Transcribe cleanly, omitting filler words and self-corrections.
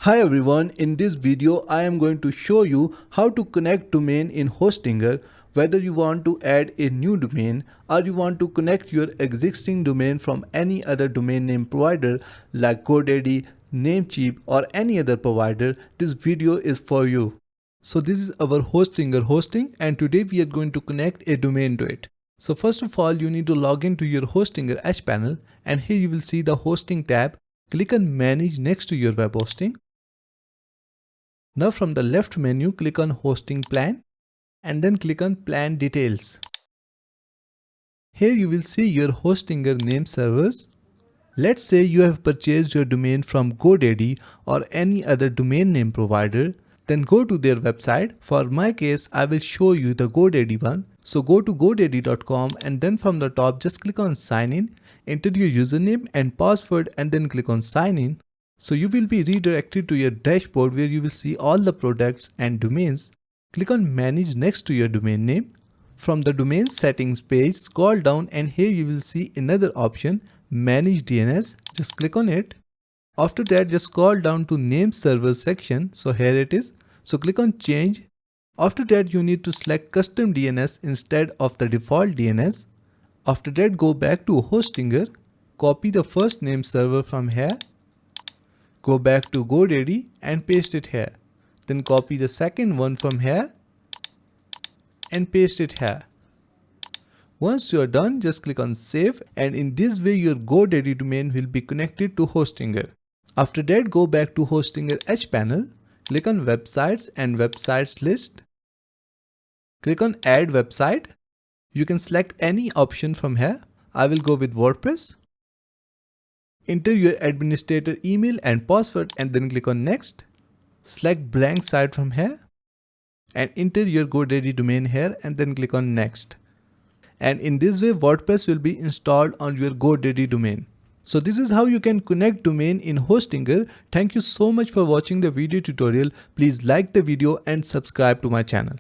Hi everyone, in this video I am going to show you how to connect domain in Hostinger, whether you want to add a new domain or you want to connect your existing domain from any other domain name provider like GoDaddy, Namecheap or any other provider. This video is for you. So this is our Hostinger hosting and today we are going to connect a domain to it. So first of all you need to log into your Hostinger Hpanel and here you will see the hosting tab. Click on manage next to your web hosting. Now from the left menu, click on hosting plan and then click on plan details. Here you will see your Hostinger name servers. Let's say you have purchased your domain from GoDaddy or any other domain name provider, then go to their website. For my case, I will show you the GoDaddy one. So go to godaddy.com and then from the top just click on sign in, enter your username and password and then click on sign in. So you will be redirected to your dashboard where you will see all the products and domains. Click on manage next to your domain name. From the domain settings page, scroll down and here you will see another option, manage DNS. Just click on it. After that just scroll down to name server section. So here it is. So click on change. After that you need to select custom DNS instead of the default DNS. After that go back to Hostinger. Copy the first name server from here. Go back to GoDaddy and paste it here. Then copy the second one from here and paste it here. Once you are done, just click on save and in this way your GoDaddy domain will be connected to Hostinger. After that go back to Hostinger Hpanel, click on websites and websites list. Click on add website. You can select any option from here. I will go with WordPress. Enter your administrator email and password and then click on next. Select blank site from here and enter your GoDaddy domain here and then click on next. And in this way WordPress will be installed on your GoDaddy domain. So this is how you can connect domain in Hostinger. Thank you so much for watching the video tutorial. Please like the video and subscribe to my channel.